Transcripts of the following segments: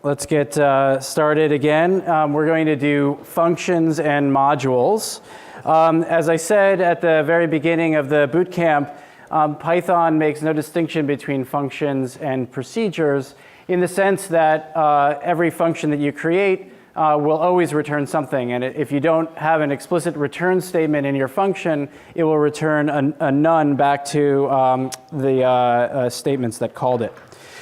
let's get started again. We're going to do functions and modules. As I said at the very beginning of the boot camp, Python makes no distinction between functions and procedures in the sense that every function that you create will always return something. And if you don't have an explicit return statement in your function, it will return a none back to the statements that called it.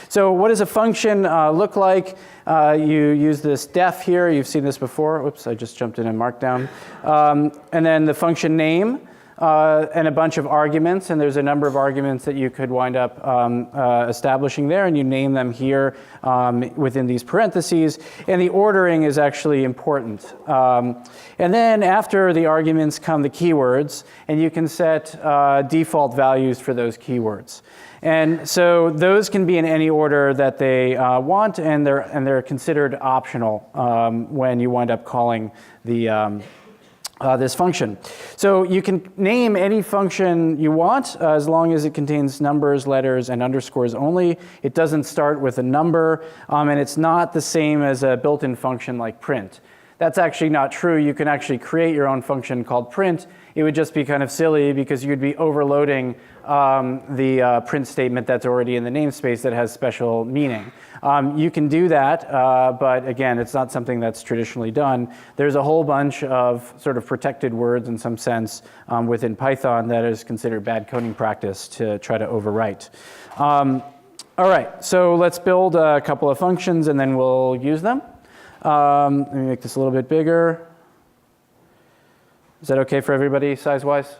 So what does a function look like? You use this def here. You've seen this before. Oops, I just jumped in Markdown. And then the function name and a bunch of arguments. And there's a number of arguments that you could wind up establishing there. And you name them here within these parentheses. And the ordering is actually important. And then after the arguments come the keywords. And you can set default values for those keywords. And so those can be in any order that they want, and they're considered optional when you wind up calling the this function. So you can name any function you want as long as it contains numbers, letters, and underscores only. It doesn't start with a number, and it's not the same as a built-in function like print. That's actually not true. You can actually create your own function called print. It would just be kind of silly because you'd be overloading the print statement that's already in the namespace that has special meaning. You can do that, but again, it's not something that's traditionally done. There's a whole bunch of sort of protected words in some sense within Python that is considered bad coding practice to try to overwrite. All right, so let's build a couple of functions and then we'll use them. Let me make this a little bit bigger. Is that okay for everybody size-wise?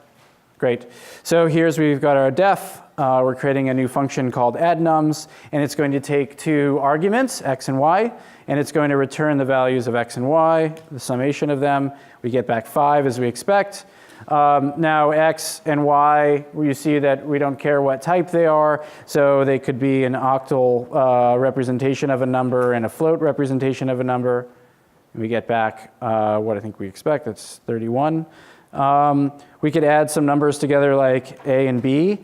Great. So we've got our def. We're creating a new function called addNums, and it's going to take two arguments, x and y, and it's going to return the values of x and y, the summation of them. We get back 5 as we expect. Now x and y, you see that we don't care what type they are, so they could be an octal representation of a number and a float representation of a number. And we get back what I think we expect, that's 31. We could add some numbers together like a and b.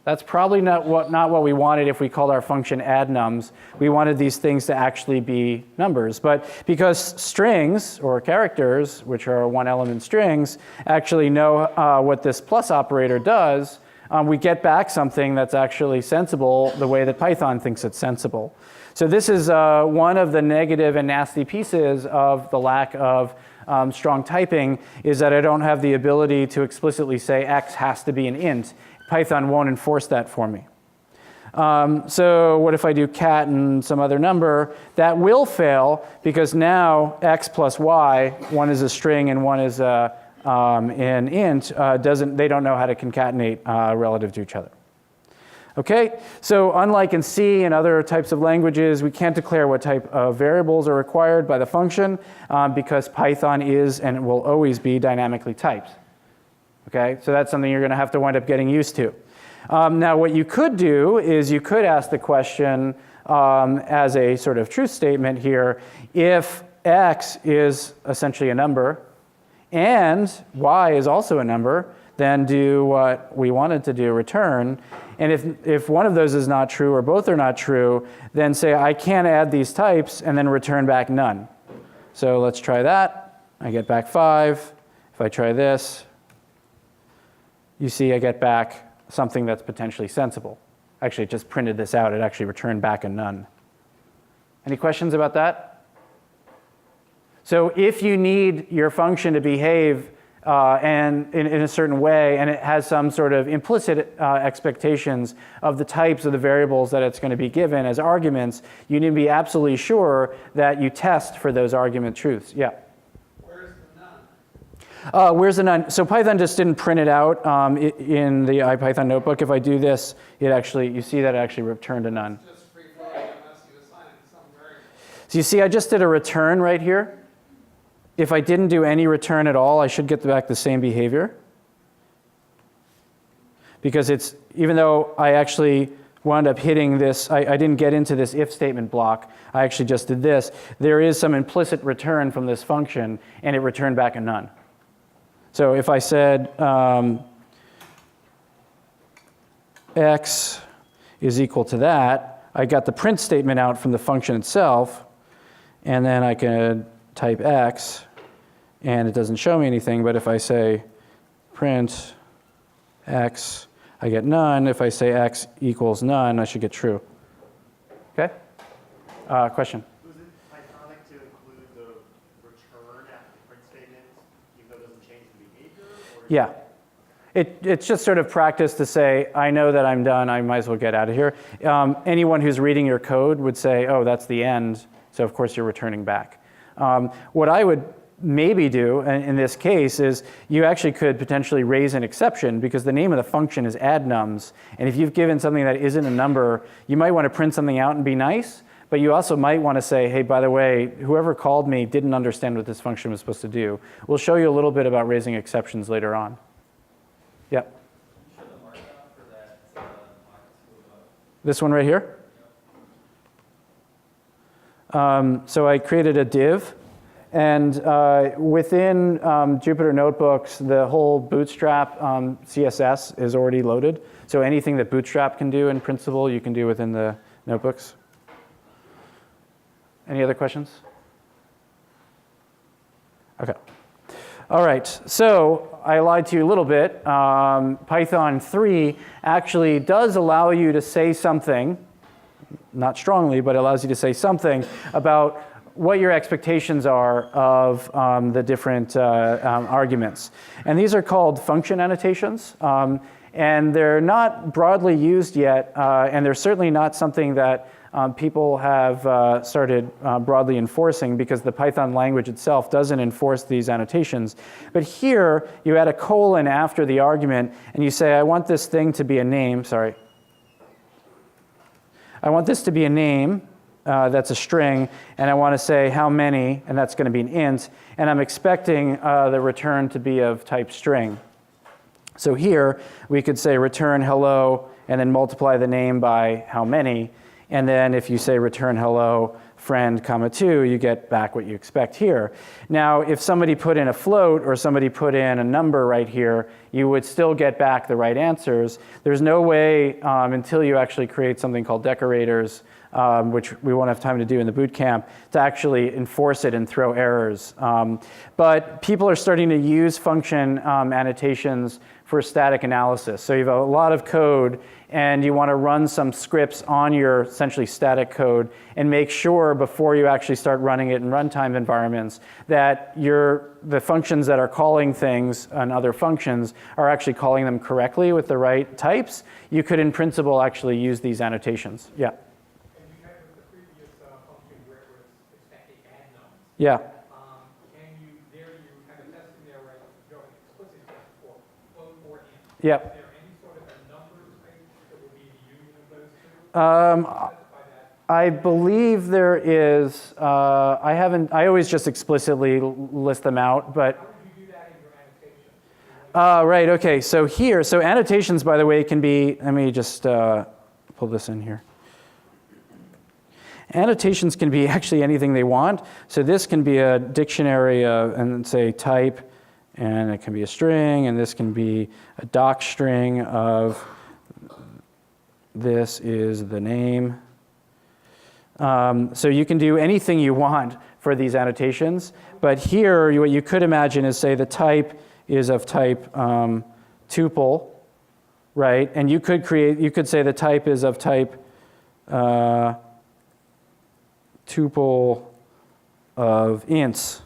That's probably not what we wanted if we called our function addNums. We wanted these things to actually be numbers. But because strings, or characters, which are one-element strings, actually know what this plus operator does, we get back something that's actually sensible the way that Python thinks it's sensible. So this is one of the negative and nasty pieces of the lack of strong typing, is that I don't have the ability to explicitly say x has to be an int. Python won't enforce that for me. So what if I do cat and some other number? That will fail because now x plus y, one is a string and one is an int, they don't know how to concatenate relative to each other. Okay, so unlike in C and other types of languages, we can't declare what type of variables are required by the function because Python is and will always be dynamically typed. Okay, so that's something you're going to have to wind up getting used to. Now what you could do is you could ask the question as a sort of truth statement here, if x is essentially a number and y is also a number, then do what we wanted to do, return. And if one of those is not true or both are not true, then say I can't add these types and then return back none. So let's try that. I get back 5. If I try this, you see I get back something that's potentially sensible. Actually, it just printed this out. It actually returned back a none. Any questions about that? So if you need your function to behave and in a certain way, and it has some sort of implicit expectations of the types of the variables that it's going to be given as arguments, you need to be absolutely sure that you test for those argument truths. Yeah? Where's the none? Where's the none? So Python just didn't print it out in the IPython notebook. If I do this, you see that it actually returned a none. It's just free floating unless you assign it to some variable. So you see I just did a return right here. If I didn't do any return at all, I should get back the same behavior. Because even though I actually wound up hitting this, I didn't get into this if statement block, I actually just did this, there is some implicit return from this function, and it returned back a none. So if I said x is equal to that, I got the print statement out from the function itself, and then I can type x, and it doesn't show me anything, but if I say print x, I get none. If I say x equals none, I should get true. Okay? Question? Was it Pythonic to include the return after the print statement, even though it doesn't change the behavior? Or Yeah. It's just sort of practice to say, I know that I'm done, I might as well get out of here. Anyone who's reading your code would say, oh, that's the end, so of course you're returning back. What I would maybe do in this case is you actually could potentially raise an exception because the name of the function is addNums, and if you've given something that isn't a number, you might want to print something out and be nice, but you also might want to say, hey, by the way, whoever called me didn't understand what this function was supposed to do. We'll show you a little bit about raising exceptions later on. Yep. Can you show the markup for that This one right here? So I created a div, and within Jupyter Notebooks, the whole Bootstrap CSS is already loaded. So anything that Bootstrap can do in principle, you can do within the notebooks. Any other questions? Okay. All right, so I lied to you a little bit. Python 3 actually does allow you to say something, not strongly, but allows you to say something about what your expectations are of the different arguments. And these are called function annotations. And they're not broadly used yet, and they're certainly not something that people have started broadly enforcing because the Python language itself doesn't enforce these annotations. But here, you add a colon after the argument, and you say, I want this thing to be a name, sorry. I want this to be a name, that's a string, and I want to say how many, and that's going to be an int, and I'm expecting the return to be of type string. So here, we could say return hello, and then multiply the name by how many, and then if you say return hello, friend, comma 2, you get back what you expect here. Now, if somebody put in a float or somebody put in a number right here, you would still get back the right answers. There's no way until you actually create something called decorators, which we won't have time to do in the boot camp, to actually enforce it and throw errors. But people are starting to use function annotations for static analysis. So you have a lot of code and you want to run some scripts on your essentially static code and make sure before you actually start running it in runtime environments that the functions that are calling things and other functions are actually calling them correctly with the right types. You could in principle actually use these annotations. Yeah. And you had with the previous function where it was expecting addNums. Yeah. Can you, there you kind of test in there where you go explicit test for float or int. Yeah. Is there any sort of a number type that will be the union of those two? Um, I believe there is. I always just explicitly list them out, but. How would you do that in your annotation? Right, okay, so here, so annotations, by the way, can be, let me just pull this in here. Annotations can be actually anything they want. So this can be a dictionary and say type, and it can be a string, and this can be a doc string of this is the name. So you can do anything you want for these annotations, but here what you could imagine is say the type is of type tuple, right? And you could say the type is of type tuple of ints,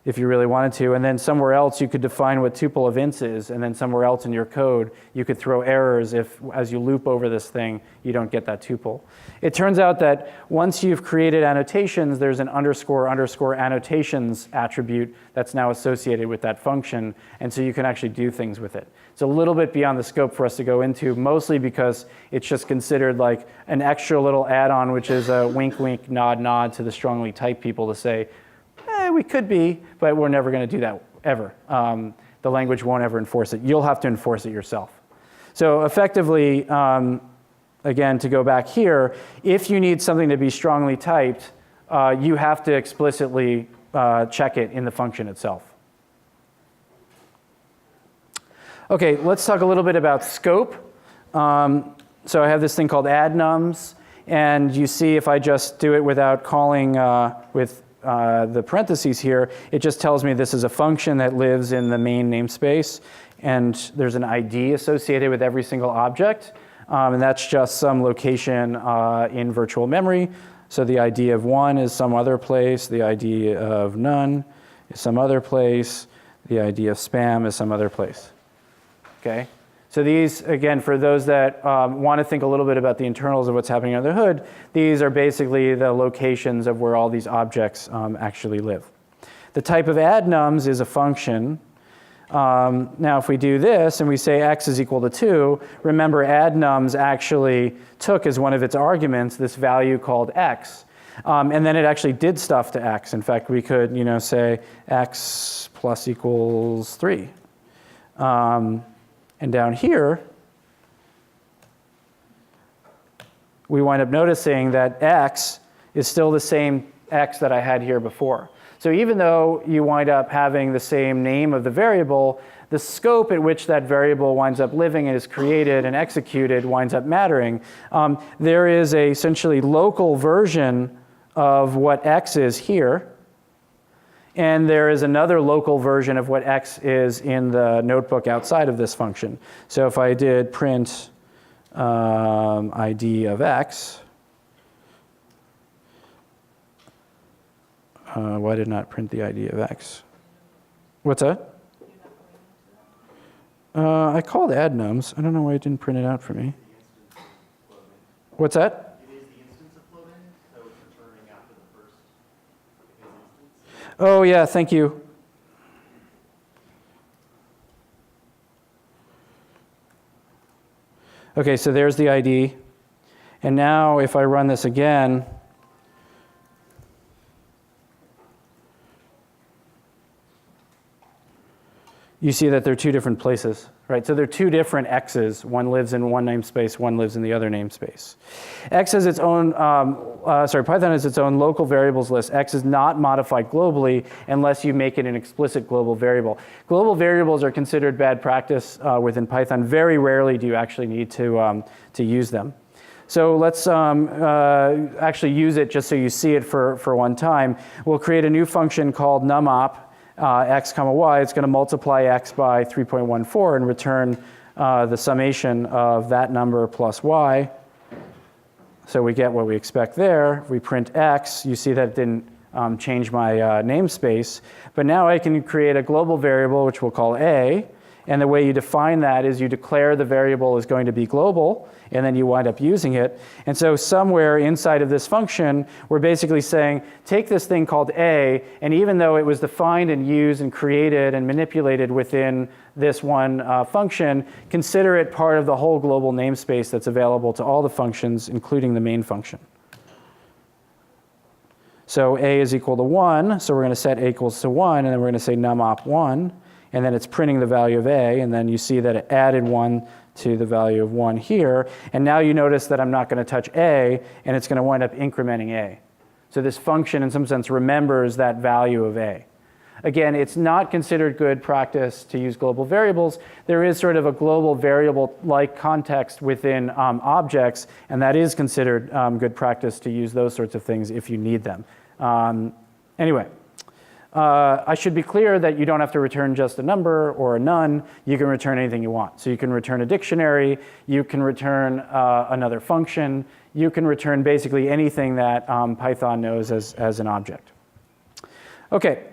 if you really wanted to. And then somewhere else you could define what tuple of ints is, and then somewhere else in your code you could throw errors if, as you loop over this thing, you don't get that tuple. It turns out that once you've created annotations, there's an underscore annotations attribute that's now associated with that function, and so you can actually do things with it. It's a little bit beyond the scope for us to go into, mostly because it's just considered like an extra little add-on, which is a wink, wink, nod, nod to the strongly typed people to say, we could be, but we're never going to do that ever. The language won't ever enforce it. You'll have to enforce it yourself. So effectively, again, to go back here, if you need something to be strongly typed, you have to explicitly check it in the function itself. Okay, let's talk a little bit about scope. So I have this thing called addNums, And you see if I just do it without calling with the parentheses here, it just tells me this is a function that lives in the main namespace. And there's an ID associated with every single object. And that's just some location in virtual memory. So the ID of 1 is some other place. The ID of none is some other place. The ID of spam is some other place. Okay? So these, again, for those that want to think a little bit about the internals of what's happening under the hood, these are basically the locations of where all these objects actually live. The type of add nums is a function. Now, if we do this and we say x is equal to 2, remember add nums actually took as one of its arguments this value called x. And then it actually did stuff to x. In fact, we could say x plus equals 3. And down here, we wind up noticing that x is still the same x that I had here before. So even though you wind up having the same name of the variable, the scope at which that variable winds up living and is created and executed winds up mattering. There is a essentially local version of what x is here. And there is another local version of what x is in the notebook outside of this function. So if I did print ID of x, why did not print the ID of x? What's that? I called add nums. I don't know why it didn't print it out for me. What's that? Oh, yeah, thank you. OK, so there's the ID. And now if I run this again, you see that they're two different places, right? So they're two different x's. One lives in one namespace, one lives in the other namespace. X has its own, Python has its own local variables list. X is not modified globally unless you make it an explicit global variable. Global variables are considered bad practice within Python. Very rarely do you actually need to use them. So let's actually use it just so you see it for one time. We'll create a new function called numop. X comma y, it's going to multiply x by 3.14 and return the summation of that number plus y. So we get what we expect there. We print x. You see that it didn't change my namespace. But now I can create a global variable, which we'll call a. And the way you define that is you declare the variable is going to be global, and then you wind up using it. And so somewhere inside of this function, we're basically saying, take this thing called a, and even though it was defined and used and created and manipulated within this one function, consider it part of the whole global namespace that's available to all the functions, including the main function. So a is equal to 1, so we're going to set a equals to 1, and then we're going to say numop 1. And then it's printing the value of a, and then you see that it added 1 to the value of 1 here. And now you notice that I'm not going to touch a, and it's going to wind up incrementing a. So this function, in some sense, remembers that value of a. Again, it's not considered good practice to use global variables. There is sort of a global variable-like context within objects, and that is considered good practice to use those sorts of things if you need them. Anyway. I should be clear that you don't have to return just a number or a none. You can return anything you want. So you can return a dictionary. You can return another function. You can return basically anything that Python knows as an object. OK,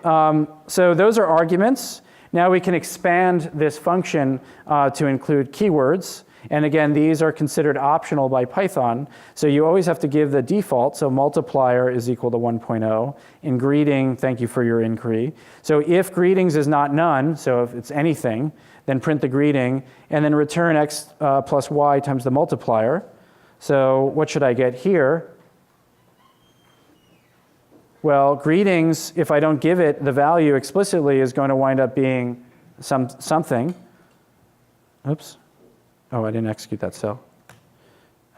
so those are arguments. Now we can expand this function to include keywords. And again, these are considered optional by Python. So you always have to give the default. So multiplier is equal to 1.0. In greeting, thank you for your inquiry. So if greetings is not none, so if it's anything, then print the greeting. And then return x plus y times the multiplier. So what should I get here? Well, greetings, if I don't give it the value explicitly, is going to wind up being something. Oops. Oh, I didn't execute that cell.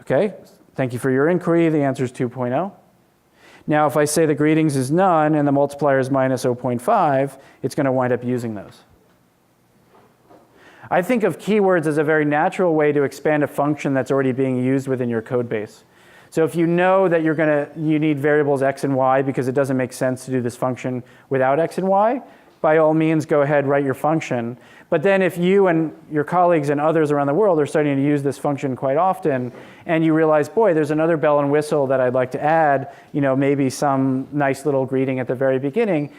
OK, thank you for your inquiry. The answer is 2.0. Now, if I say the greetings is none and the multiplier is minus 0.5, it's going to wind up using those. I think of keywords as a very natural way to expand a function that's already being used within your code base. So if you know that you need variables x and y because it doesn't make sense to do this function without x and y, by all means go ahead, write your function. But then if you and your colleagues and others around the world are starting to use this function quite often, and you realize, boy, there's another bell and whistle that I'd like to add, maybe some nice little greeting at the very beginning,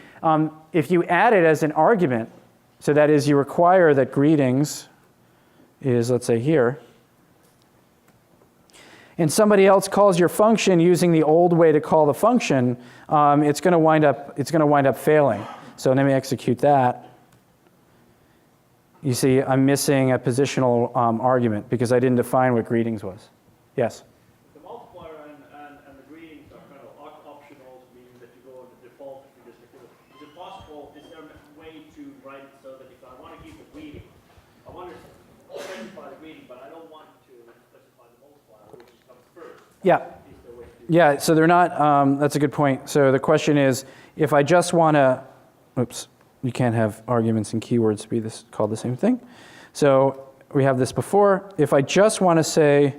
if you add it as an argument, so that is you require that greetings is, let's say here, and somebody else calls your function using the old way to call the function, it's going to wind up failing. So let me execute that. You see, I'm missing a positional argument because I didn't define what greetings was. Yes? The multiplier and the greetings are kind of optional, meaning that you go on the default if you just like it. Is it possible, is there a way to write it so that if I want to give the greeting, I want to specify the greeting, but I don't want to specify the multiplier, which comes first? Yeah. Is there a way to do Yeah, so they're not, that's a good point. So the question is, if I just want to, oops, you can't have arguments and keywords be called the same thing. So we have this before. If I just want to say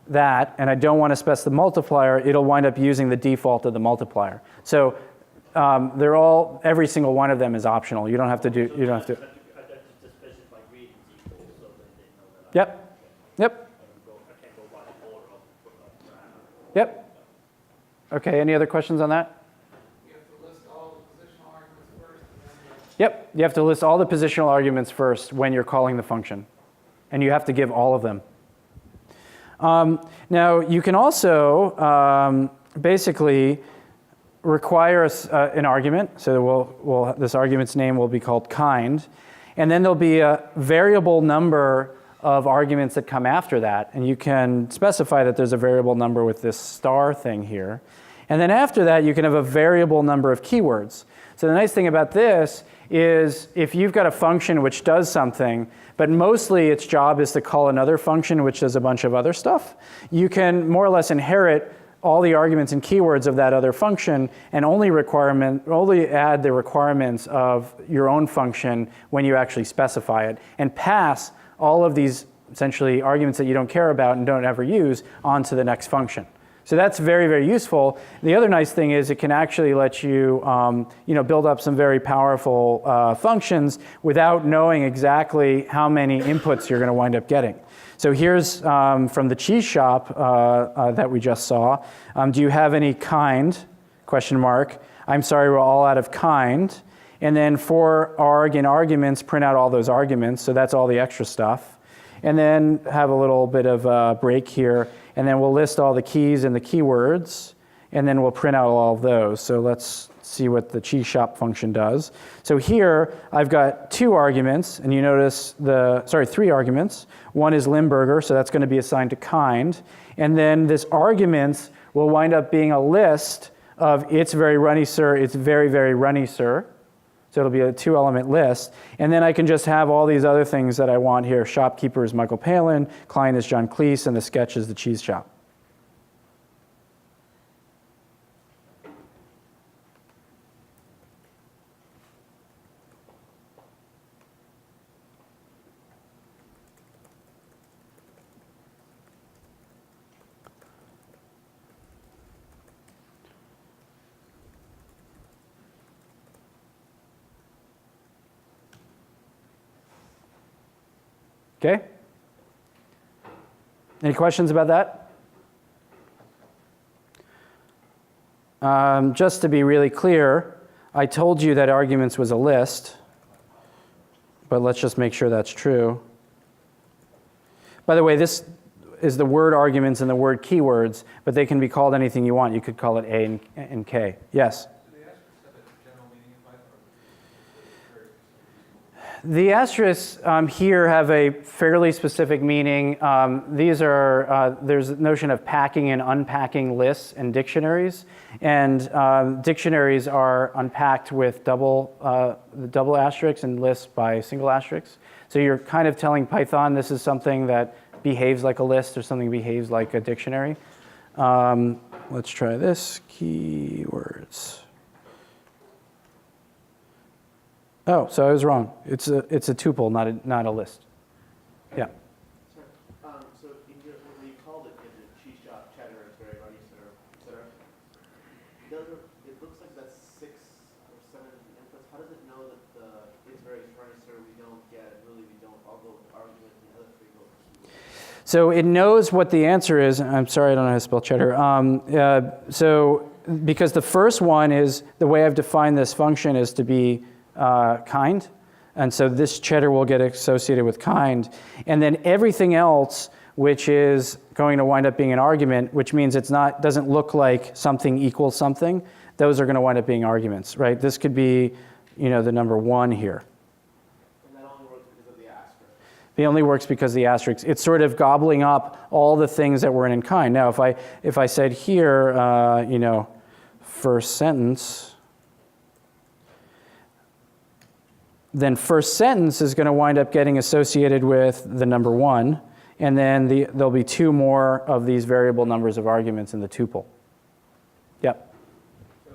that, and I don't want to specify the multiplier, it'll wind up using the default of the multiplier. So every single one of them is optional. You don't have to do, you don't have to. I have to specify greetings equal so that they know that Yep, yep, I can't go by the order of yep. Okay, any other questions on that? You have to list all the positional arguments first, and then Yep, you have to list all the positional arguments first when you're calling the function. And you have to give all of them. Now, you can also basically require an argument. So this argument's name will be called kind. And then there'll be a variable number of arguments that come after that. And you can specify that there's a variable number with this star thing here. And then after that, you can have a variable number of keywords. So the nice thing about this is if you've got a function which does something, but mostly its job is to call another function which does a bunch of other stuff, you can more or less inherit all the arguments and keywords of that other function and only add the requirements of your own function when you actually specify it, and pass all of these essentially arguments that you don't care about and don't ever use onto the next function. So that's very, very useful. The other nice thing is it can actually let you, build up some very powerful functions without knowing exactly how many inputs you're going to wind up getting. So here's from the cheese shop that we just saw. Do you have any kind? Question mark. I'm sorry, we're all out of kind. And then for arg and arguments, print out all those arguments. So that's all the extra stuff. And then have a little bit of a break here. And then we'll list all the keys and the keywords. And then we'll print out all of those. So let's see what the cheese shop function does. So here I've got 2 arguments. And you notice 3 arguments. One is Limburger, so that's going to be assigned to kind. And then this arguments will wind up being a list of it's very runny, sir, it's very, very runny, sir. So it'll be a 2-element list. And then I can just have all these other things that I want here. Shopkeeper is Michael Palin, client is John Cleese, and the sketch is the cheese shop. Okay? Any questions about that? Just to be really clear, I told you that arguments was a list, but let's just make sure that's true. By the way, this is the word arguments and the word keywords, but they can be called anything you want. You could call it A and K. Yes? The asterisks here have a fairly specific meaning. There's a notion of packing and unpacking lists and dictionaries. And dictionaries are unpacked with double asterisks and lists by single asterisks. So you're kind of telling Python this is something that behaves like a list or something behaves like a dictionary. Let's try this, keywords. Oh, so I was wrong. It's a tuple, not a list. Yeah. cheddar, it's very runny, etc. It looks like that's 6 or 7 inputs. How does it know that it's very runny, sir? We don't get it. Really, we don't. I'll go with argument and the other 3 go with keywords. So it knows what the answer is. I'm sorry, I don't know how to spell cheddar. So because the first one is, the way I've defined this function is to be kind. And so this cheddar will get associated with kind. And then everything else, which is going to wind up being an argument, which means doesn't look like something equals something, those are going to wind up being arguments, right? This could be, the number 1 here. And that only works because of the asterisk. It only works because of the asterisk. It's sort of gobbling up all the things that were in kind. Now, if I said here, first sentence, then first sentence is going to wind up getting associated with the number 1, and then there'll be 2 more of these variable numbers of arguments in the tuple. Yep. So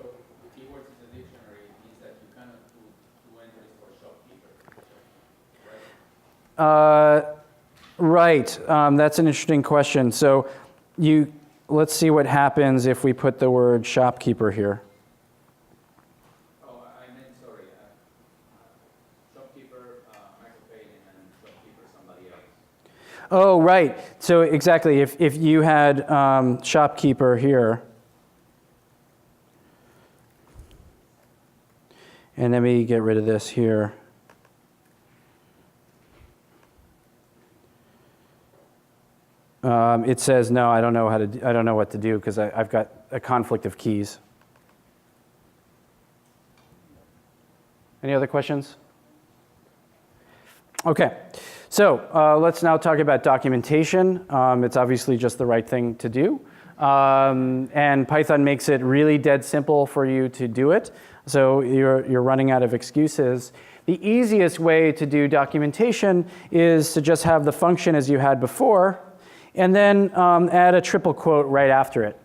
keywords in the dictionary means that you cannot put 2 entries for shopkeeper, right? Right. That's an interesting question. So let's see what happens if we put the word shopkeeper here. Oh, right. So exactly, if you had shopkeeper here, and let me get rid of this here. It says no. I don't know what to do because I've got a conflict of keys. Any other questions? Okay. So let's now talk about documentation. It's obviously just the right thing to do. And Python makes it really dead simple for you to do it. So you're running out of excuses. The easiest way to do documentation is to just have the function as you had before, and then add a triple quote right after it.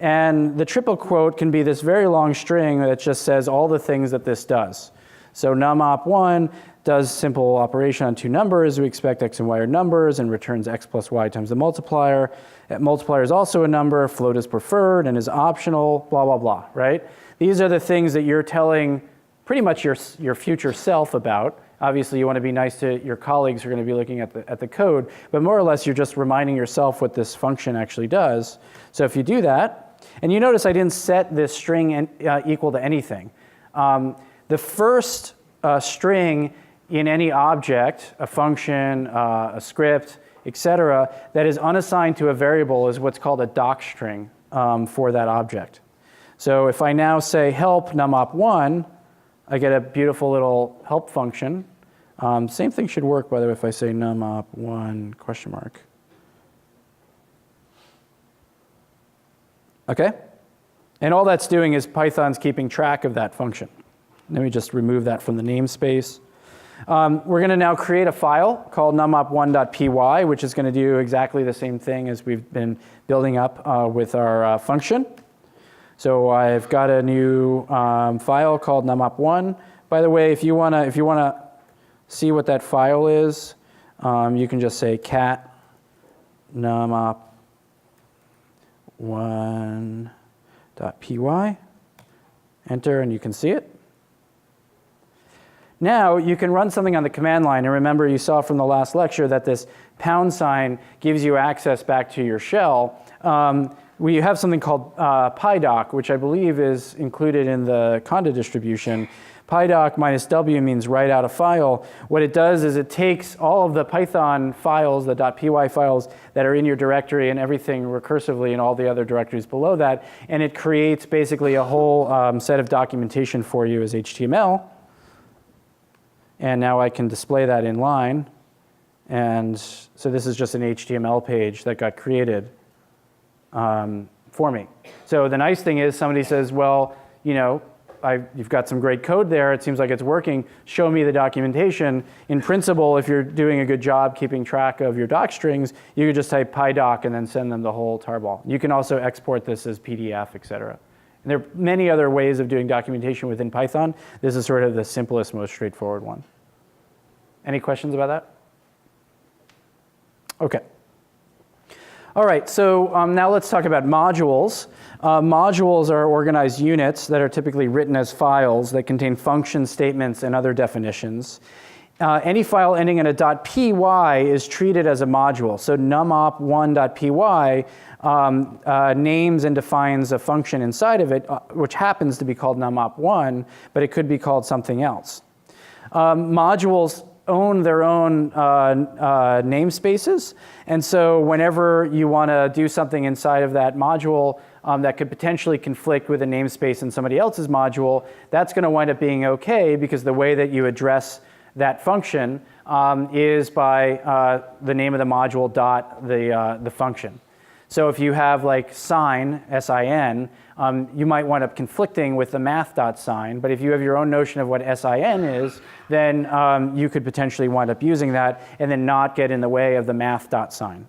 And the triple quote can be this very long string that just says all the things that this does. So numOp1 does simple operation on 2 numbers. We expect x and y are numbers and returns x plus y times the multiplier. That multiplier is also a number. Float is preferred and is optional, blah, blah, blah, right? These are the things that you're telling pretty much your future self about. Obviously, you want to be nice to your colleagues who are going to be looking at the code, but more or less, you're just reminding yourself what this function actually does. So if you do that, and you notice I didn't set this string equal to anything. The first string in any object, a function, a script, etc., that is unassigned to a variable is what's called a docstring for that object. So if I now say help numOp1, I get a beautiful little help function. Same thing should work, by the way, if I say numOp1 question mark. Okay? And all that's doing is Python's keeping track of that function. Let me just remove that from the namespace. We're going to now create a file called numOp1.py, which is going to do exactly the same thing as we've been building up with our function. So I've got a new file called numOp1. By the way, if you want to see what that file is, you can just say cat numOp1.py, enter, and you can see it. Now you can run something on the command line, and remember you saw from the last lecture that this # gives you access back to your shell. We have something called pydoc, which I believe is included in the conda distribution. Pydoc -w means write out a file. What it does is it takes all of the Python files, the .py files that are in your directory and everything recursively in all the other directories below that, and it creates basically a whole set of documentation for you as HTML. And now I can display that in line. And so this is just an HTML page that got created for me. So the nice thing is somebody says, well, you've got some great code there. It seems like it's working. Show me the documentation. In principle, if you're doing a good job keeping track of your doc strings, you could just type pydoc and then send them the whole tarball. You can also export this as PDF, et cetera. And there are many other ways of doing documentation within Python. This is sort of the simplest, most straightforward one. Any questions about that? Okay. All right, so now let's talk about modules. Modules are organized units that are typically written as files that contain functions, statements, and other definitions. Any file ending in a .py is treated as a module. So numop1.py names and defines a function inside of it, which happens to be called numop1, but it could be called something else. Modules own their own namespaces, and so whenever you want to do something inside of that module that could potentially conflict with a namespace in somebody else's module, that's going to wind up being okay, because the way that you address that function is by the name of the module dot the function. So if you have like sign, S-I-N, you might wind up conflicting with the math.sign, but if you have your own notion of what SIN is, then you could potentially wind up using that and then not get in the way of the math.sign.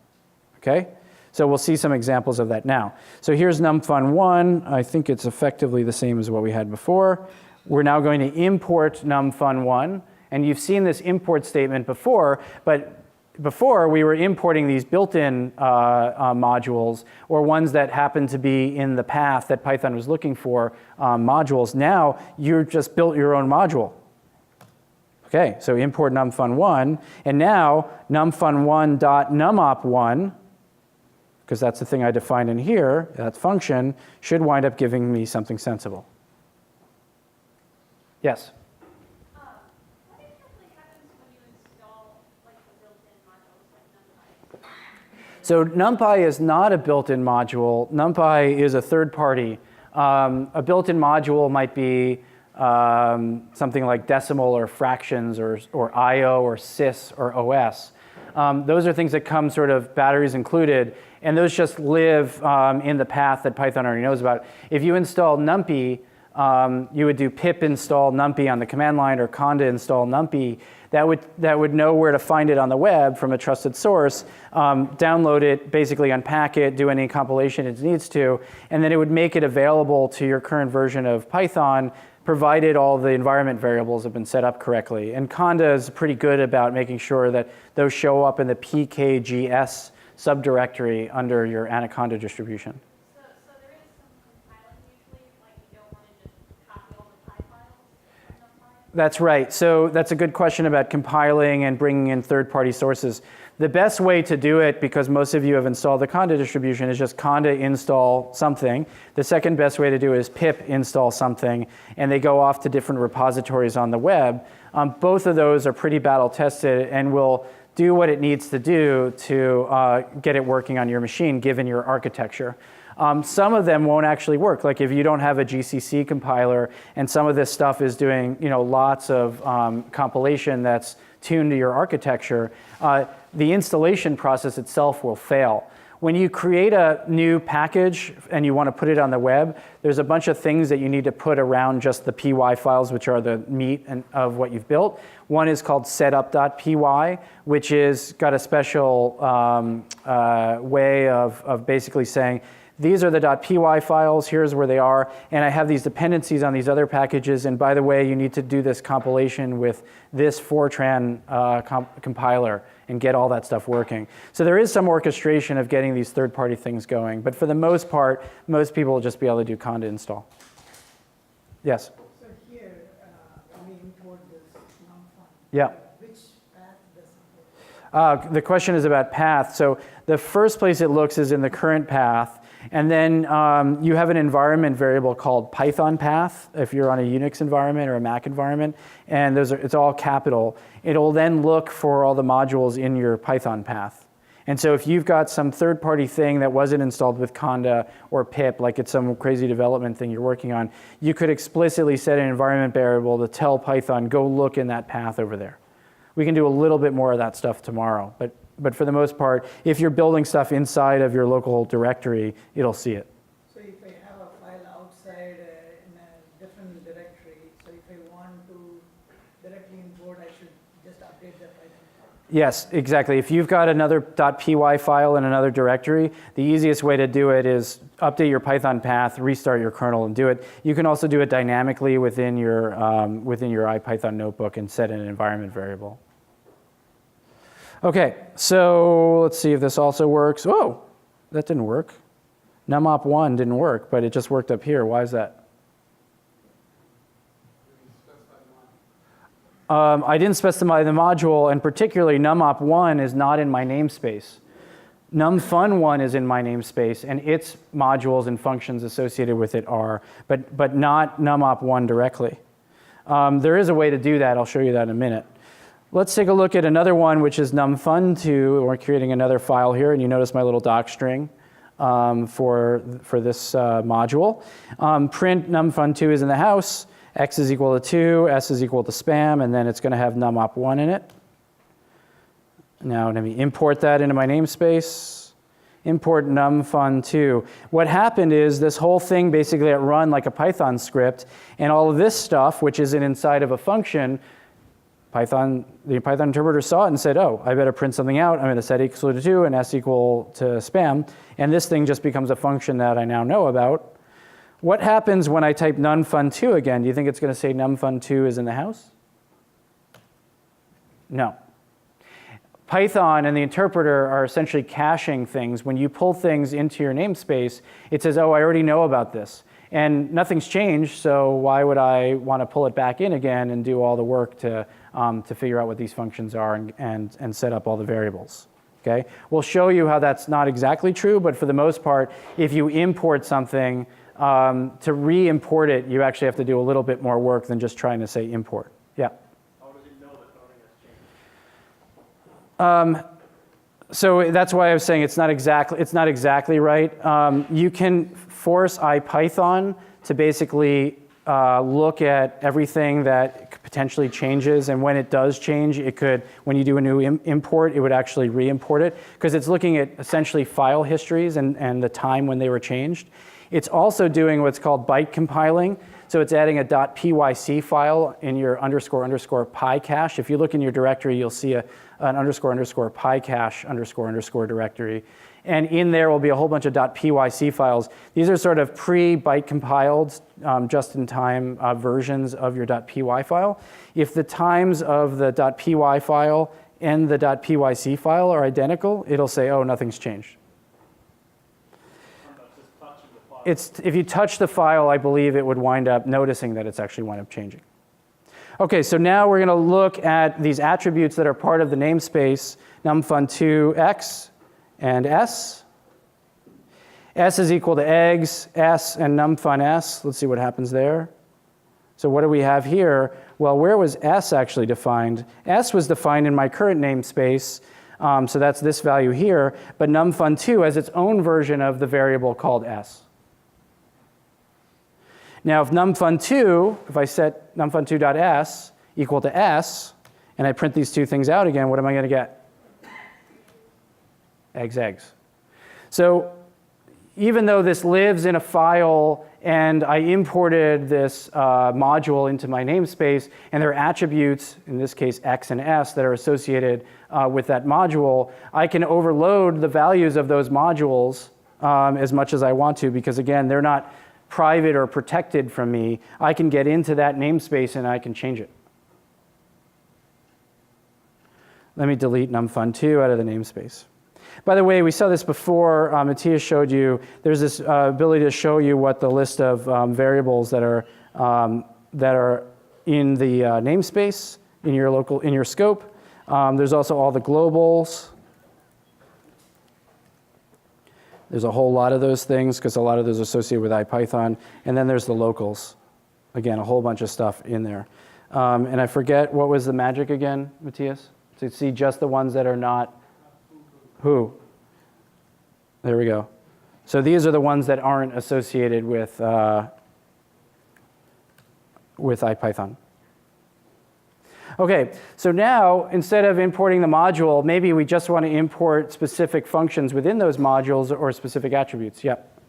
Okay? So we'll see some examples of that now. So here's numfun1. I think it's effectively the same as what we had before. We're now going to import numfun1, and you've seen this import statement before, but before we were importing these built-in modules, or ones that happen to be in the path that Python was looking for, modules. Now you're just built your own module. Okay, so import numfun1, and now numfun1.numop1, because that's the thing I defined in here, that function, should wind up giving me something sensible. Yes? What exactly happens when you install like the built-in modules like NumPy? So NumPy is not a built-in module. NumPy is a third party. A built-in module might be something like decimal or fractions or IO or sys or OS. Those are things that come sort of batteries included, and those just live in the path that Python already knows about. If you install NumPy, you would do pip install numpy on the command line or conda install numpy. That would know where to find it on the web from a trusted source, download it, basically unpack it, do any compilation it needs to, and then it would make it available to your current version of Python, provided all the environment variables have been set up correctly. And conda is pretty good about making sure that those show up in the pkgs subdirectory under your Anaconda distribution. So there is some compiling usually, like you don't want to just copy all the Py files from NumPy? That's right. So that's a good question about compiling and bringing in third-party sources. The best way to do it, because most of you have installed the conda distribution, is just conda install something. The second best way to do it is pip install something, and they go off to different repositories on the web. Both of those are pretty battle tested and will do what it needs to do to get it working on your machine, given your architecture. Some of them won't actually work. Like if you don't have a GCC compiler and some of this stuff is doing lots of compilation that's tuned to your architecture, the installation process itself will fail. When you create a new package and you want to put it on the web, there's a bunch of things that you need to put around just the py files, which are the meat of what you've built. One is called setup.py, which is got a special way of basically saying, these are the .py files, here's where they are, and I have these dependencies on these other packages, and by the way, you need to do this compilation with this Fortran compiler and get all that stuff working. So there is some orchestration of getting these third-party things going, but for the most part, most people will just be able to do conda install. Yes? So here, when we import this numfun, Yeah. which path does it go? The question is about path. So the first place it looks is in the current path. And then you have an environment variable called Python path if you're on a Unix environment or a Mac environment. And it's all capital. It'll then look for all the modules in your Python path. And so if you've got some third-party thing that wasn't installed with conda or pip, like it's some crazy development thing you're working on, you could explicitly set an environment variable to tell Python, go look in that path over there. We can do a little bit more of that stuff tomorrow. But for the most part, if you're building stuff inside of your local directory, it'll see it. So if I have a file outside in a different directory, so if I want to directly import, I should just update the Python file. Yes, exactly. If you've got another .py file in another directory, the easiest way to do it is update your Python path, restart your kernel, and do it. You can also do it dynamically within your IPython notebook and set an environment variable. Okay, so let's see if this also works. Oh, that didn't work. Numop1 didn't work, but it just worked up here. Why is that? I didn't specify the module, and particularly numop1 is not in my namespace. numfun1 is in my namespace, and its modules and functions associated with it are, but not numop1 directly. There is a way to do that. I'll show you that in a minute. Let's take a look at another one, which is numfun2. We're creating another file here, and you notice my little doc string for this module. Print numfun2 is in the house. X is equal to 2, S is equal to spam, and then it's going to have numop1 in it. Now let me import that into my namespace. Import numfun2. What happened is this whole thing basically got run like a Python script, and all of this stuff, which is inside of a function, the Python interpreter saw it and said, oh, I better print something out. I'm going to set equal to 2 and S equal to spam, and this thing just becomes a function that I now know about. What happens when I type numfun2 again? Do you think it's going to say numfun2 is in the house? No. Python and the interpreter are essentially caching things. When you pull things into your namespace, it says, oh, I already know about this. And nothing's changed, so why would I want to pull it back in again and do all the work to figure out what these functions are and set up all the variables? Okay? We'll show you how that's not exactly true, but for the most part, if you import something, to re-import it, you actually have to do a little bit more work than just trying to say import. Yeah? How does it know that nothing has changed? So that's why I was saying it's not exactly right. You can force IPython to basically look at everything that potentially changes, and when it does change, it could, when you do a new import, it would actually re-import it, because it's looking at essentially file histories and the time when they were changed. It's also doing what's called byte compiling. So it's adding a .pyc file in your __py cache. If you look in your directory, you'll see an __py cache __ directory. And in there will be a whole bunch of .pyc files. These are sort of pre-byte compiled, just-in-time versions of your .py file. If the times of the .py file and the .pyc file are identical, it'll say, oh, nothing's changed. If you touch the file, I believe it would wind up noticing that it's actually wind up changing. Okay, so now we're going to look at these attributes that are part of the namespace, numfun2 x and s. S is equal to eggs, s, and numfun s. Let's see what happens there. So what do we have here? Well, where was s actually defined? S was defined in my current namespace, so that's this value here, but numfun2 has its own version of the variable called s. Now, if numfun2, if I set numfun2.s equal to s, and I print these two things out again, what am I going to get? Eggs, eggs. So even though this lives in a file and I imported this module into my namespace, and there are attributes, in this case x and s, that are associated with that module, I can overload the values of those modules as much as I want to, because again, they're not private or protected from me. I can get into that namespace and I can change it. Let me delete numfun2 out of the namespace. By the way, we saw this before. Matthias showed you, there's this ability to show you what the list of variables that are in the namespace, in your scope. There's also all the globals. There's a whole lot of those things, because a lot of those are associated with IPython. And then there's the locals. Again, a whole bunch of stuff in there. And I forget, what was the magic again, Matthias? To see just the ones that are not who? There we go. So these are the ones that aren't associated with IPython. Okay, so now instead of importing the module, maybe we just want to import specific functions within those modules or specific attributes. Yep.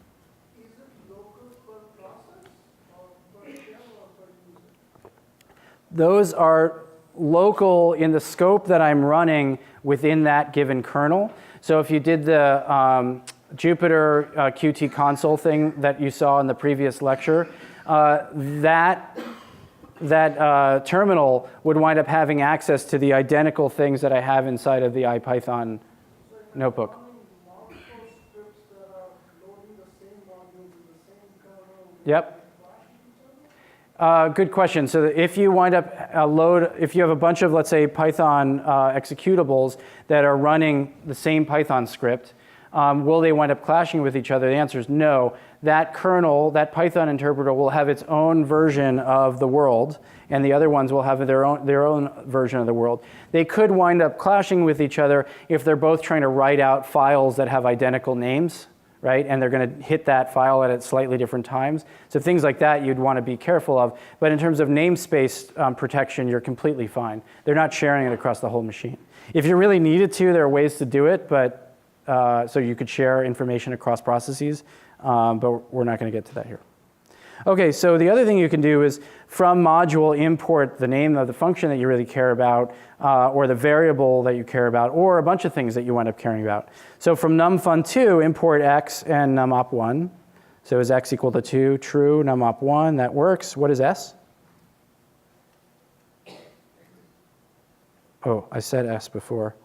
Is it local per process or per shell or per user? Those are local in the scope that I'm running within that given kernel. So if you did the Jupyter Qt console thing that you saw in the previous lecture, that terminal would wind up having access to the identical things that I have inside of the IPython notebook. Multiple scripts that Yep. Good question. So if you wind up if you have a bunch of, let's say, Python executables that are running the same Python script, will they wind up clashing with each other? The answer is no. That kernel, that Python interpreter, will have its own version of the world, and the other ones will have their own version of the world. They could wind up clashing with each other if they're both trying to write out files that have identical names, right? And they're going to hit that file at slightly different times. So things like that you'd want to be careful of. But in terms of namespace protection, you're completely fine. They're not sharing it across the whole machine. If you really needed to, there are ways to do it, but so you could share information across processes, but we're not going to get to that here. Okay, so the other thing you can do is from module import the name of the function that you really care about, or the variable that you care about, or a bunch of things that you wind up caring about. So from numfun2, import x and numop1. So is x equal to 2? True. Numop1, that works. What is s? Oh, I said s before.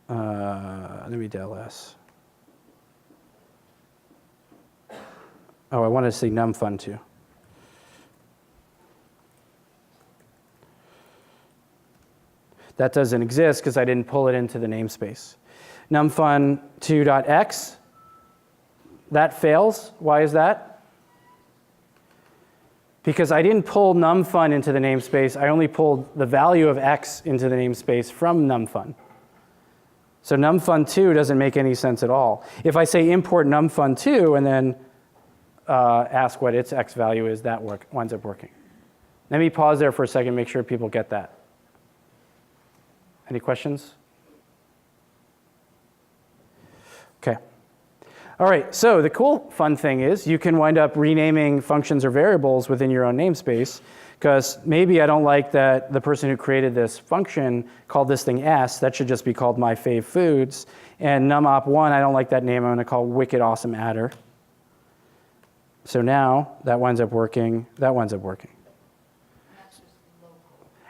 Let me del s. Oh, I wanted to say numfun2. That doesn't exist because I didn't pull it into the namespace. Numfun2.x, that fails. Why is that? Because I didn't pull numfun into the namespace. I only pulled the value of x into the namespace from numfun. So numfun2 doesn't make any sense at all. If I say import numfun2 and then ask what its x value is, that winds up working. Let me pause there for a second, make sure people get that. Any questions? Okay. All right, so the cool fun thing is you can wind up renaming functions or variables within your own namespace, because maybe I don't like that the person who created this function called this thing s, that should just be called my fave foods, and numop1, I don't like that name, I'm going to call wicked awesome adder. So now that winds up working, that winds up working.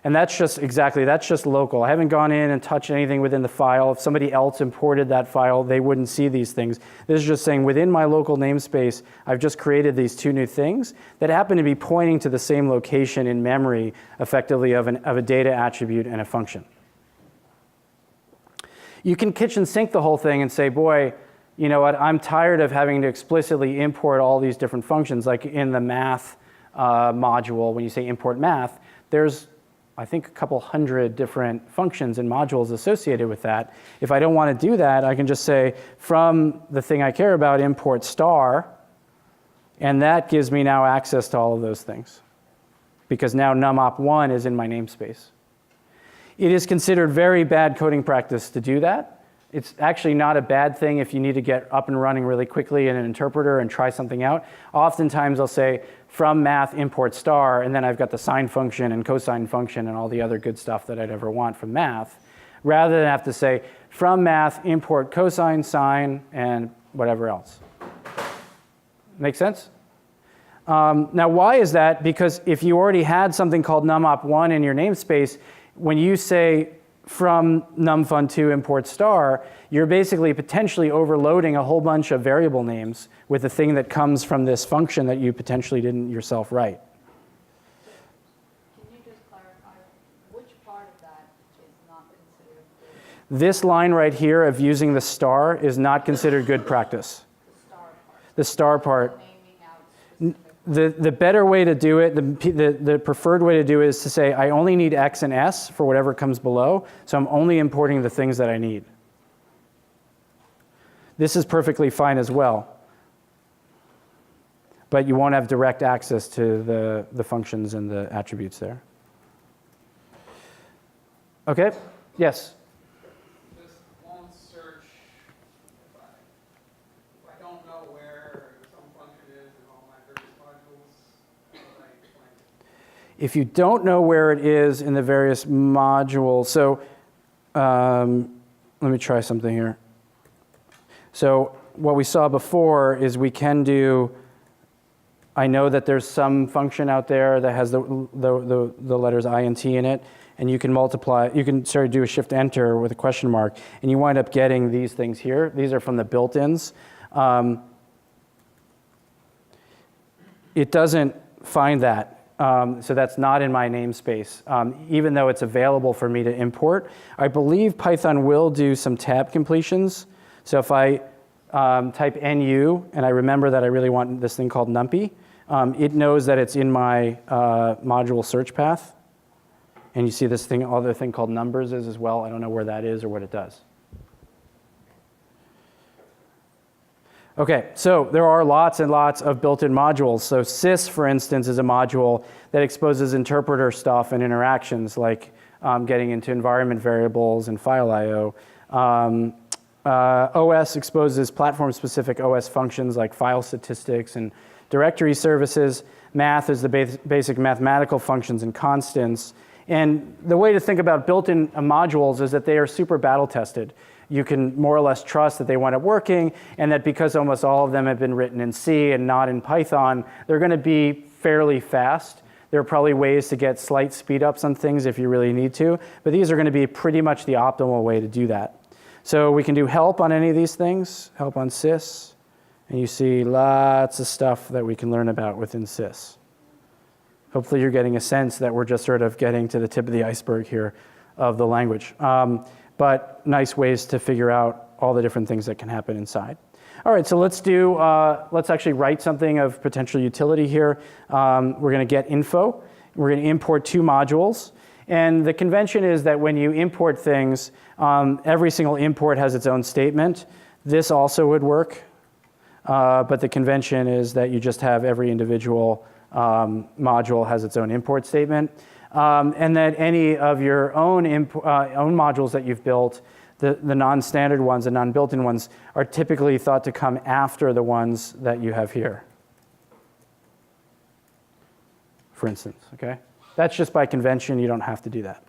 And that's just exactly, that's just local. I haven't gone in and touched anything within the file. If somebody else imported that file, they wouldn't see these things. This is just saying within my local namespace, I've just created these two new things that happen to be pointing to the same location in memory, effectively of a data attribute and a function. You can kitchen sink the whole thing and say, boy, you know what, I'm tired of having to explicitly import all these different functions, like in the math module, when you say import math, there's, I think, a couple hundred different functions and modules associated with that. If I don't want to do that, I can just say, from the thing I care about, import star, and that gives me now access to all of those things, because now numop1 is in my namespace. It is considered very bad coding practice to do that. It's actually not a bad thing if you need to get up and running really quickly in an interpreter and try something out. Oftentimes I'll say from math import star, and then I've got the sine function and cosine function and all the other good stuff that I'd ever want from math, rather than have to say from math import cosine, sine, and whatever else. Make sense? Now why is that? Because if you already had something called numop1 in your namespace, when you say from numfun2 import star, you're basically potentially overloading a whole bunch of variable names with the thing that comes from this function that you potentially didn't yourself write. Can you just clarify which part of that is not considered good? This line right here of using the star is not considered good practice. The star part. The star part. Naming out specific. The better way to do it, the preferred way to do it is to say, I only need x and s for whatever comes below, so I'm only importing the things that I need. This is perfectly fine as well, but you won't have direct access to the functions and the attributes there. Okay, yes? This won't search if I don't know where some function is in all my various modules, how would I find it? If you don't know where it is in the various modules, so let me try something here. So what we saw before is we can do, I know that there's some function out there that has the letters I and T in it, and you can multiply, you can sort of do a shift enter with a question mark, and you wind up getting these things here. These are from the built-ins. it doesn't find that. So that's not in my namespace, even though it's available for me to import. I believe Python will do some tab completions. So if I type NU, and I remember that I really want this thing called numpy, it knows that it's in my module search path. And you see this thing, other thing called numbers is as well. I don't know where that is or what it does. Okay, so there are lots and lots of built-in modules. So sys, for instance, is a module that exposes interpreter stuff and interactions, like getting into environment variables and file I/O. OS exposes platform-specific OS functions like file statistics and directory services. Math is the basic mathematical functions and constants. And the way to think about built-in modules is that they are super battle-tested. You can more or less trust that they wind up working, and that because almost all of them have been written in C and not in Python, they're going to be fairly fast. There are probably ways to get slight speed ups on things if you really need to, but these are going to be pretty much the optimal way to do that. So we can do help on any of these things, help on sys, and you see lots of stuff that we can learn about within sys. Hopefully you're getting a sense that we're just sort of getting to the tip of the iceberg here of the language. But nice ways to figure out all the different things that can happen inside. All right, so let's actually write something of potential utility here. We're going to get info. We're going to import two modules. And the convention is that when you import things, every single import has its own statement. This also would work. But the convention is that you just have every individual module has its own import statement. And that any of your own modules that you've built, the non-standard ones, the non-built-in ones, are typically thought to come after the ones that you have here, for instance, okay? That's just by convention. You don't have to do that.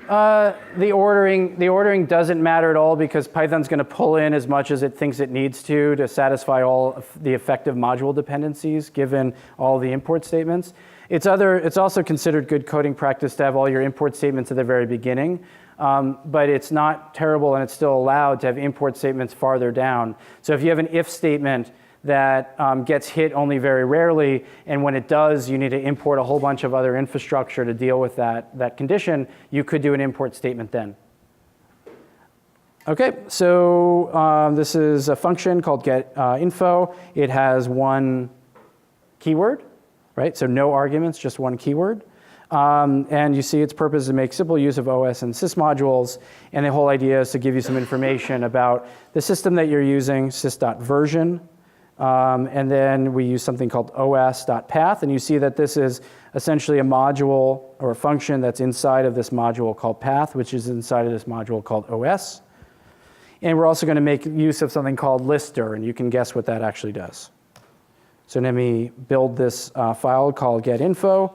The ordering doesn't matter at all because Python's going to pull in as much as it thinks it needs to satisfy all of the effective module dependencies given all the import statements. It's also considered good coding practice to have all your import statements at the very beginning, but it's not terrible and it's still allowed to have import statements farther down. So if you have an if statement that gets hit only very rarely, and when it does, you need to import a whole bunch of other infrastructure to deal with that condition, you could do an import statement then. Okay, so this is a function called getInfo. It has one keyword, right? So no arguments, just one keyword. And you see its purpose is to make simple use of OS and sys modules. And the whole idea is to give you some information about the system that you're using, sys.version. And then we use something called os.path, and you see that this is essentially a module or a function that's inside of this module called path, which is inside of this module called os. And we're also going to make use of something called lister, and you can guess what that actually does. So let me build this file called getInfo.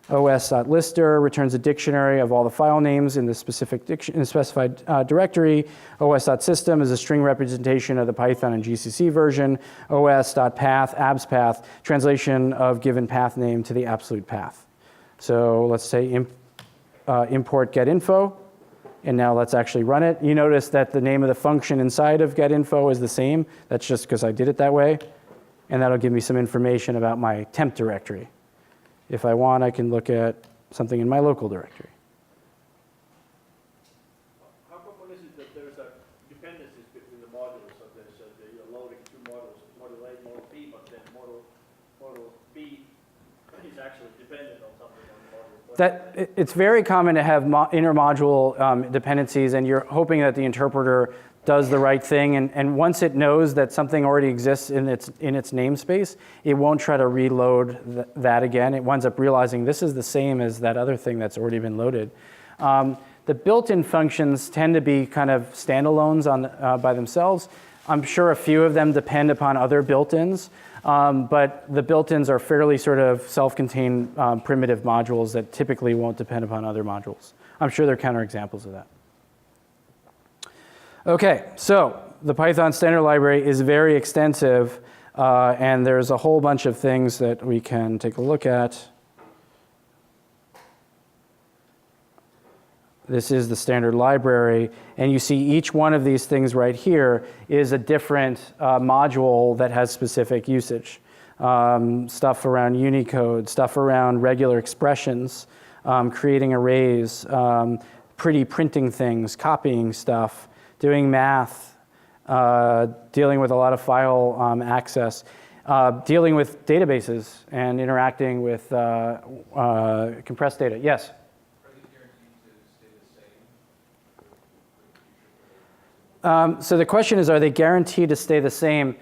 os.lister returns a dictionary of all the file names in the specified directory. os.system is a string representation of the Python and GCC version. os.path, abs path, translation of given path name to the absolute path. So let's say import getInfo, and now let's actually run it. You notice that the name of the function inside of getInfo is the same. That's just because I did it that way. And that'll give me some information about my temp directory. If I want, I can look at something in my local directory. How common is it that there's a dependencies between the modules? So you're loading two models, module A, module B, but then module B is actually dependent on something on the module. It's very common to have inter-module dependencies, and you're hoping that the interpreter does the right thing, and once it knows that something already exists in its namespace, it won't try to reload that again. It winds up realizing this is the same as that other thing that's already been loaded. The built-in functions tend to be kind of standalones by themselves. I'm sure a few of them depend upon other built-ins, but the built-ins are fairly sort of self-contained primitive modules that typically won't depend upon other modules. I'm sure there are counterexamples of that. Okay, so the Python standard library is very extensive, and there's a whole bunch of things that we can take a look at. This is the standard library, and you see each one of these things right here is a different module that has specific usage. Stuff around Unicode, stuff around regular expressions, creating arrays, pretty printing things, copying stuff, doing math, dealing with a lot of file access, dealing with databases and interacting with compressed data. Yes? So the question is, are they guaranteed to stay the same?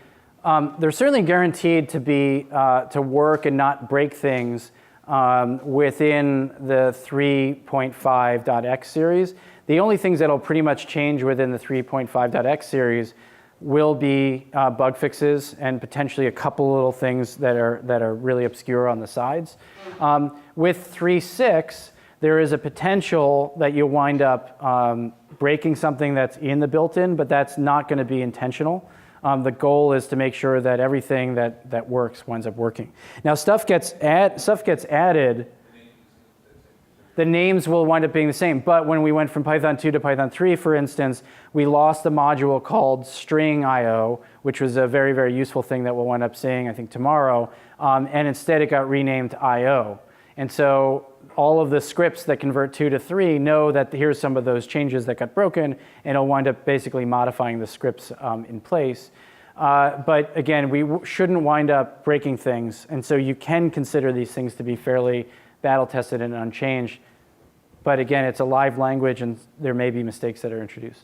They're certainly guaranteed to be to work and not break things within the 3.5.x series. The only things that'll pretty much change within the 3.5.x series will be bug fixes and potentially a couple little things that are really obscure on the sides. With 3.6, there is a potential that you'll wind up breaking something that's in the built-in, but that's not going to be intentional. The goal is to make sure that everything that works winds up working. Now, stuff gets added. The names will wind up being the same, but when we went from Python 2 to Python 3, for instance, we lost the module called string IO, which was a very, very useful thing that we'll wind up seeing, I think, tomorrow, and instead it got renamed IO. And so all of the scripts that convert 2 to 3 know that here's some of those changes that got broken, and it'll wind up basically modifying the scripts in place. But again, we shouldn't wind up breaking things, and so you can consider these things to be fairly battle-tested and unchanged. But again, it's a live language, and there may be mistakes that are introduced.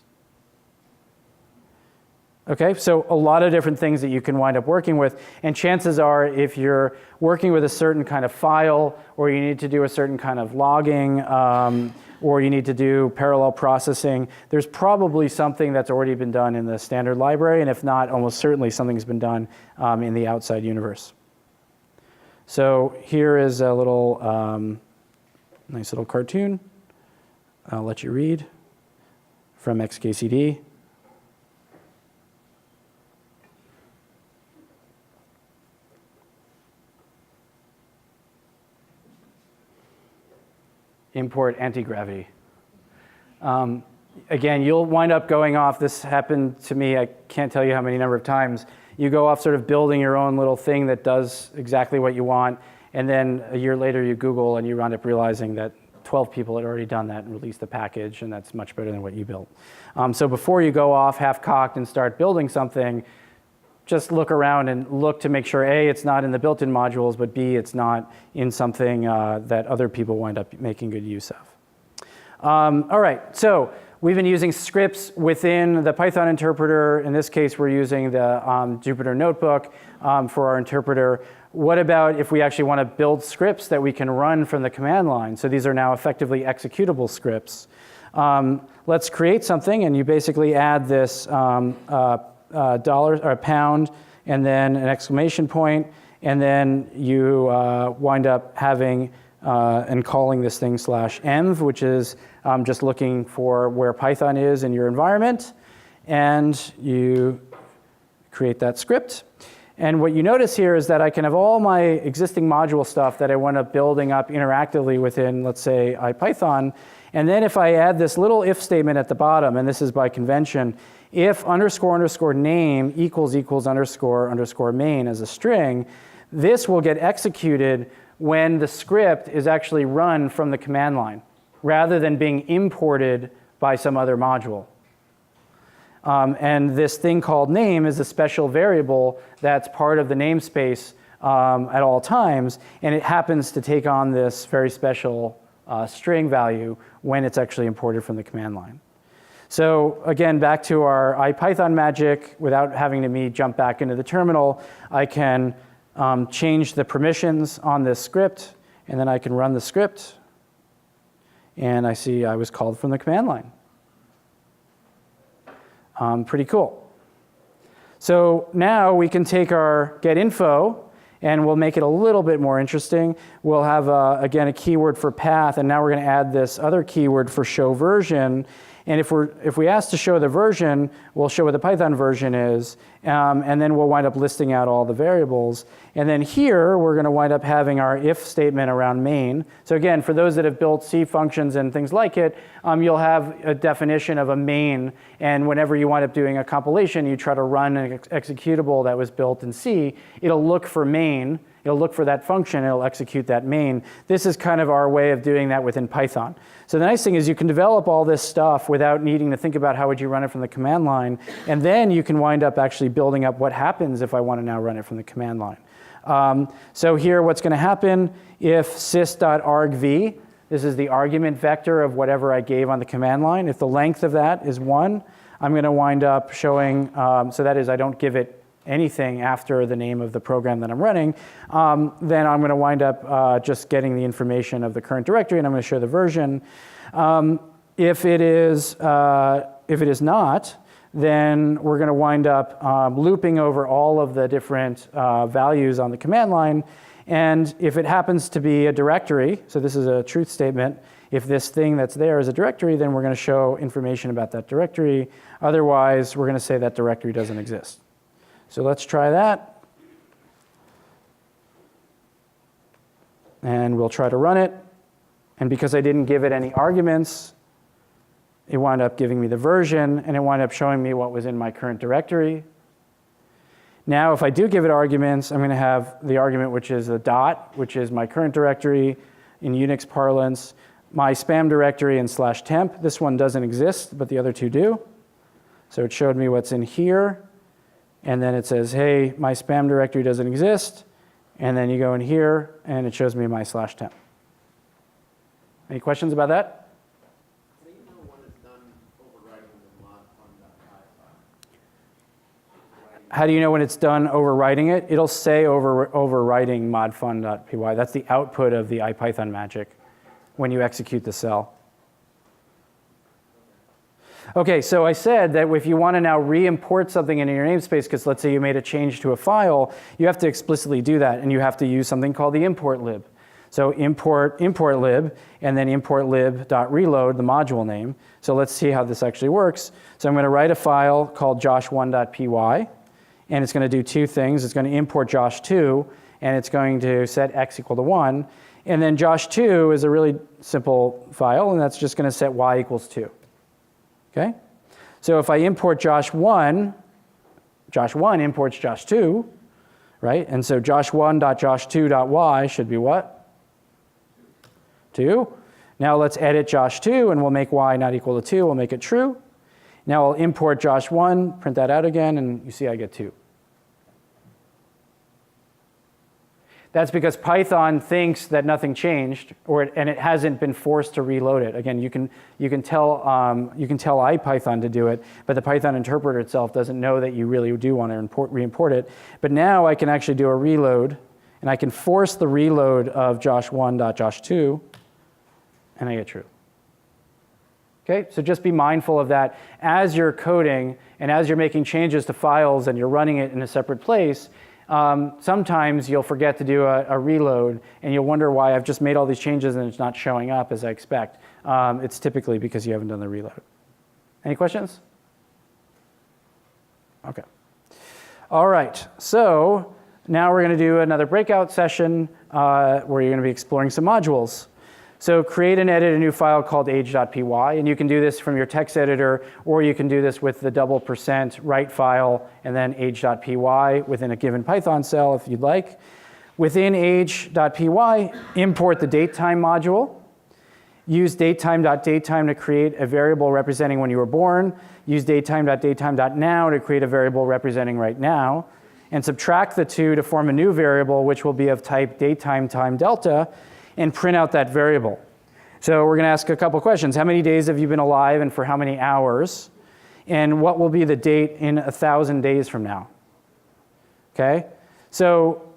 Okay, so a lot of different things that you can wind up working with, and chances are if you're working with a certain kind of file, or you need to do a certain kind of logging, or you need to do parallel processing, there's probably something that's already been done in the standard library, and if not, almost certainly something's been done in the outside universe. So here is a little nice little cartoon I'll let you read from XKCD. Import anti-gravity. Again, you'll wind up going off. This happened to me, I can't tell you how many number of times. You go off sort of building your own little thing that does exactly what you want, and then a year later you Google and you wind up realizing that 12 people had already done that and released the package, and that's much better than what you built. So before you go off half-cocked and start building something, just look around and look to make sure, A, it's not in the built-in modules, but B, it's not in something that other people wind up making good use of. All right, so we've been using scripts within the Python interpreter. In this case, we're using the Jupyter Notebook for our interpreter. What about if we actually want to build scripts that we can run from the command line? So these are now effectively executable scripts. Let's create something, and you basically add this dollar or pound, and then an exclamation point, and then you wind up having and calling this thing /env, which is just looking for where Python is in your environment, and you create that script. And what you notice here is that I can have all my existing module stuff that I want to building up interactively within, let's say, IPython. And then if I add this little if statement at the bottom, and this is by convention, if __name equals =__ main as a string, this will get executed when the script is actually run from the command line, rather than being imported by some other module. And this thing called name is a special variable that's part of the namespace at all times, and it happens to take on this very special string value when it's actually imported from the command line. So again, back to our IPython magic, without having to me jump back into the terminal, I can change the permissions on this script, and then I can run the script, and I see I was called from the command line. Pretty cool. So now we can take our get info, and we'll make it a little bit more interesting. We'll have, again, a keyword for path, and now we're going to add this other keyword for show version. And if we ask to show the version, we'll show what the Python version is, and then we'll wind up listing out all the variables. And then here, we're going to wind up having our if statement around main. So again, for those that have built C functions and things like it, you'll have a definition of a main. And whenever you wind up doing a compilation, you try to run an executable that was built in C, it'll look for main. It'll look for that function, it'll execute that main. This is kind of our way of doing that within Python. So the nice thing is you can develop all this stuff without needing to think about how would you run it from the command line. And then you can wind up actually building up what happens if I want to now run it from the command line. So here what's going to happen if sys.argv, this is the argument vector of whatever I gave on the command line. If the length of that is 1, I'm going to wind up showing, so that is I don't give it anything after the name of the program that I'm running, then I'm going to wind up just getting the information of the current directory, and I'm going to show the version. If it is not, then we're going to wind up looping over all of the different values on the command line. And if it happens to be a directory, so this is a truth statement, if this thing that's there is a directory, then we're going to show information about that directory. Otherwise, we're going to say that directory doesn't exist. So let's try that. And we'll try to run it. And because I didn't give it any arguments, it wound up giving me the version, and it wound up showing me what was in my current directory. Now, if I do give it arguments, I'm going to have the argument, which is the dot, which is my current directory in Unix parlance, my spam directory and /temp. This one doesn't exist, but the other two do. So it showed me what's in here. And then it says, hey, my spam directory doesn't exist. And then you go in here, and it shows me my /temp. Any questions about that? How do you know when it's done overriding the mod.py file? How do you know when it's done overwriting it? It'll say overwriting modfun.py. That's the output of the IPython magic when you execute the cell. Okay, so I said that if you want to now re-import something into your namespace, because let's say you made a change to a file, you have to explicitly do that, and you have to use something called the import lib. So import lib, and then import lib.reload, the module name. So let's see how this actually works. So I'm going to write a file called josh1.py, and it's going to do two things. It's going to import josh2, and it's going to set x equal to 1. And then josh2 is a really simple file, and that's just going to set y equals 2. Okay? So if I import josh1, josh1 imports josh2, right? And so josh1.josh2.y should be what? 2. Now let's edit josh2, and we'll make y not equal to 2. We'll make it true. Now I'll import josh1, print that out again, and you see I get 2. That's because Python thinks that nothing changed, and it hasn't been forced to reload it. Again, you can tell IPython to do it, but the Python interpreter itself doesn't know that you really do want to re-import it. But now I can actually do a reload, and I can force the reload of josh1.josh2, and I get true. Okay, so just be mindful of that as you're coding and as you're making changes to files and you're running it in a separate place. Sometimes you'll forget to do a reload, and you'll wonder why I've just made all these changes and it's not showing up as I expect. It's typically because you haven't done the reload. Any questions? OK. All right, so now we're going to do another breakout session where you're going to be exploring some modules. So create and edit a new file called age.py, and you can do this from your text editor, or you can do this with the $% write file and then age.py within a given Python cell if you'd like. Within age.py, import the datetime module. Use datetime.datetime to create a variable representing when you were born. Use datetime.datetime.now to create a variable representing right now. And subtract the two to form a new variable, which will be of type datetime time delta, and print out that variable. So we're going to ask a couple questions. How many days have you been alive, and for how many hours? And what will be the date in 1,000 days from now? Okay? So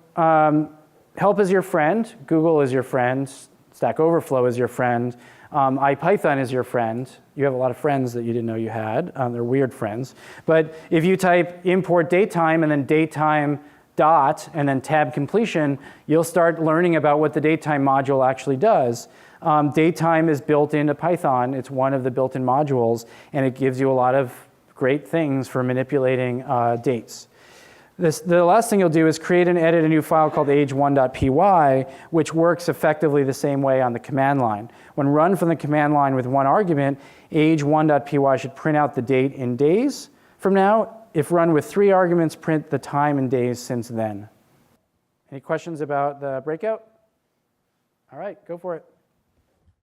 help is your friend. Google is your friend. Stack Overflow is your friend. IPython is your friend. You have a lot of friends that you didn't know you had. They're weird friends. But if you type import datetime and then datetime dot and then tab completion, you'll start learning about what the datetime module actually does. Datetime is built into Python. It's one of the built-in modules, and it gives you a lot of great things for manipulating dates. The last thing you'll do is create and edit a new file called age1.py, which works effectively the same way on the command line. When run from the command line with one argument, age1.py should print out the date in days from now. If run with 3 arguments, print the time in days since then. Any questions about the breakout? All right, go for it.